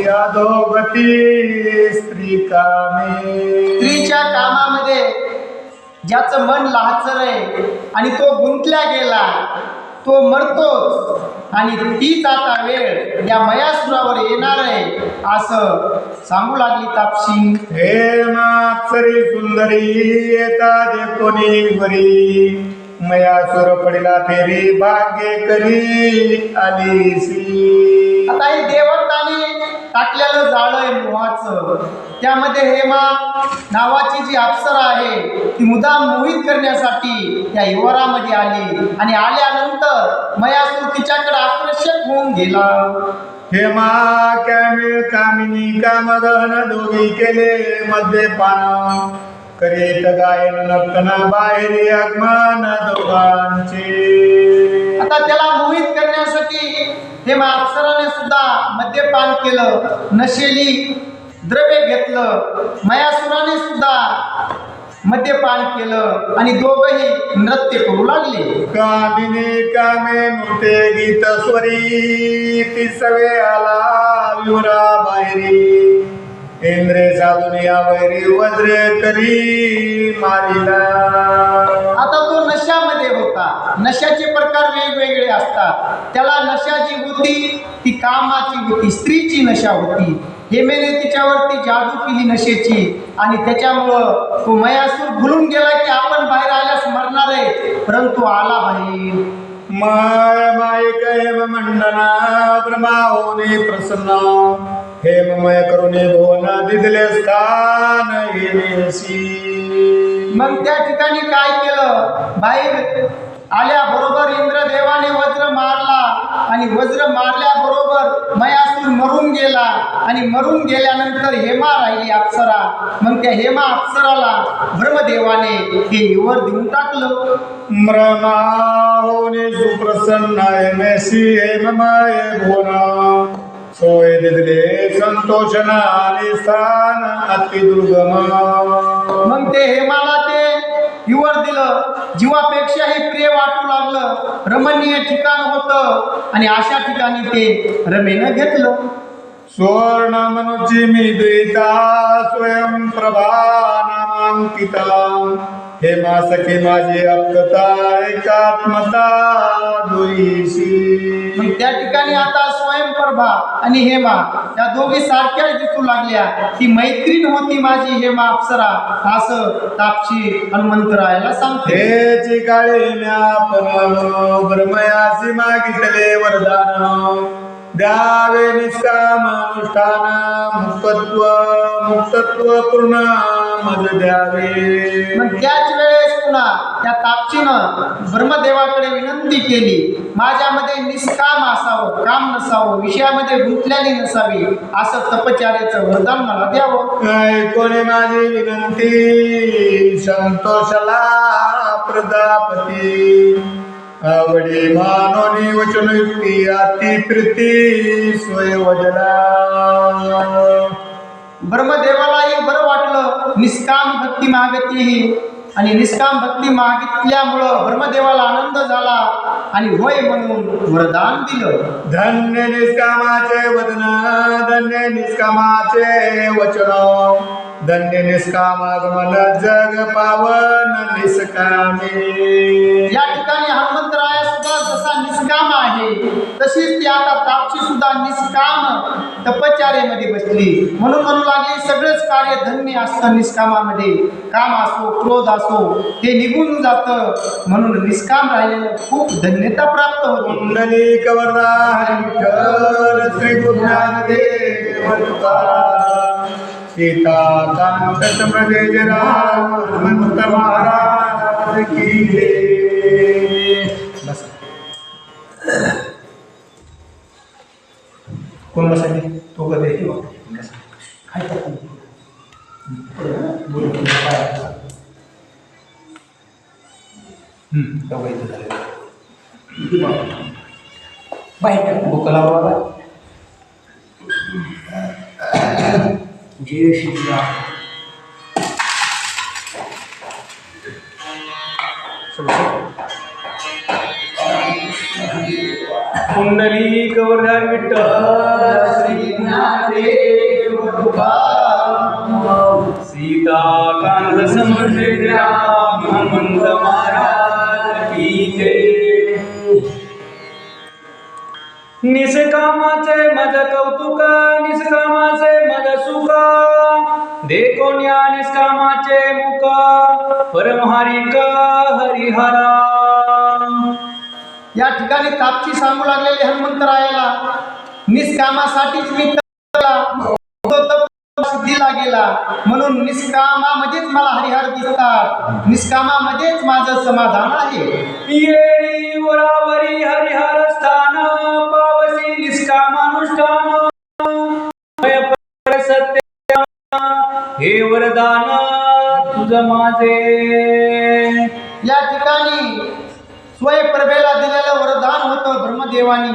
अधोगती स्त्री कामे. स्त्रीच्या कामामध्ये ज्याचं मन लाचर आहे आणि तो गुंतल्या गेला तो मरतोच आणि तीच आता वेळ या मयासुरावर येणार आहे असं सांगू लागली तापसी. हे मात्सरी सुंदरी येता जे कोणी वरी मयासुर पडिला फेरी भाग्य करी आलीसी. आता हे देवताने टाकलेलं जाळं आहे मोहाचं. त्यामध्ये हेमा नावाची जी अप्सरा आहे ती मुदाम मोहित करण्यासाठी त्या युवरामध्ये आली आणि आल्यानंतर मयासूर तिच्याकडे आकर्षक होऊन गेला. हेमा कॅमिळ कामिनी कामदहन दोघी केले मद्यपान करीत गायन नर्तना बाहेरी आगमन दोघांचे. आता त्याला मोहित करण्यासाठी हेमा अप्सराने सुद्धा मद्यपान केलं, नशेली द्रव्य घेतलं. मयासुराने सुद्धा मद्यपान केलं आणि दोघंही नृत्य करू लागले. कामिनी कामे नृत्य गीत स्वरी ती सवे आला विवरा बाहेरी इंद्रे साधून यावरी वज्र करी मारिला. आता तो नशामध्ये होता. नशाचे प्रकार वेगवेगळे असतात. त्याला नशा जी होती ती कामाची होती, स्त्रीची नशा होती. हेमेने तिच्यावरती जादू केली नशेची आणि त्याच्यामुळं तो मयासूर भुलून गेला की आपण बाहेर आल्यास मरणार आहे, परंतु आला बाहेर. माय मायिक हेम मंडना ब्रह्मा होणे प्रसन्न हेममय करुणे भुवन दिदले स्थान येणेसी. मग त्या ठिकाणी काय केलं, बाहेर आल्याबरोबर इंद्रदेवाने वज्र मारला आणि वज्र मारल्याबरोबर मयासूर मरून गेला आणि मरून गेल्यानंतर हेमा राहिली अप्सरा. मग त्या हेमा अप्सराला ब्रह्मदेवाने हे युवर देऊन टाकलं. ब्रह्मा होणे सुप्रसन्न हेमेसी हेममय भुवन सोय दिदले संतोषना आणि स्थान अति दुर्गम. मग ते हेमाला ते युवर दिलं, जीवापेक्षाही प्रिय वाटू लागलं, रमणीय ठिकाण होतं आणि अशा ठिकाणी ते रमेनं घेतलं. सुवर्ण मनुची मी द्विता स्वयं प्रभा नामांकिता हेमा सखी माझी अप्कता एकात्मता दुईशी. मग त्या ठिकाणी आता स्वयंप्रभा आणि हेमा त्या दोघी सारख्याच दिसू लागल्या. ती मैत्रीण होती माझी हेमा अप्सरा असं तापसी हनुमंतरायाला सांगते. हेची काळी म्यापन ब्रह्मयासी मागितले वरदान द्यावे निष्काम अनुष्ठान मुक्तत्व पूर्ण मज द्यावे. मग त्याच वेळेस पुन्हा त्या तापसीनं ब्रह्मदेवाकडे विनंती केली, माझ्यामध्ये निष्काम असावं, काम नसावं, विषयामध्ये गुंतलेली नसावी असं तपचार्याचं वरदान मला द्यावं. कोणी माझी विनंती संतोषला प्रजापती आवडी मानोनी वचनयुक्ती अति प्रीती स्वय वजला. ब्रह्मदेवालाही बरं वाटलं, निष्काम भक्ती मागती ही आणि निष्काम भक्ती मागितल्यामुळं ब्रह्मदेवाला आनंद झाला आणि होय म्हणून वरदान दिलं. धन्य निष्कामाचे वदन धन्य निष्कामाचे वचन धन्य निष्कामागमन जग पावन निष्कामे. या ठिकाणी हनुमंतराया सुद्धा जसा निष्काम आहे तशीच ती आता तापसी सुद्धा निष्काम तपचार्यामध्ये बसली. म्हणून म्हणू लागली सगळंच कार्य धन्य असतं निष्कामामध्ये. काम असो क्रोध असो ते निघून जातं, म्हणून निष्काम राहिलेलं खूप धन्यता प्राप्त होते. कुंडली कवरदार विठ्ठल श्री गुरुज्ञानदेव तुकाराम सीता कांत समजे जरा हनुमंत महाराज की जय. बस कोण बसायचे तो कधी बाहेर बुकला बाबा जय श्रीराम. कुंडली कवरदार विठ्ठल श्री ज्ञानदेव कौतुक निष्कामाचे मद सुख दे कोण्या निष्कामाचे मुख परमहरिक हरिहरा. या ठिकाणी तापची सांगू लागलेले हनुमंतरायाला निष्कामासाठीच मी सिद्धीला गेला म्हणून निष्कामामध्येच मला हरिहर दिसतात, निष्कामामध्येच माझं समाधान आहे. येणी वरावरी हरिहर स्थान पावसी निष्कामानुष्ठान सत्य हे वरदान तुझ माझे. या ठिकाणी स्वयंप्रभेला दिलेलं वरदान होतं ब्रह्मदेवानी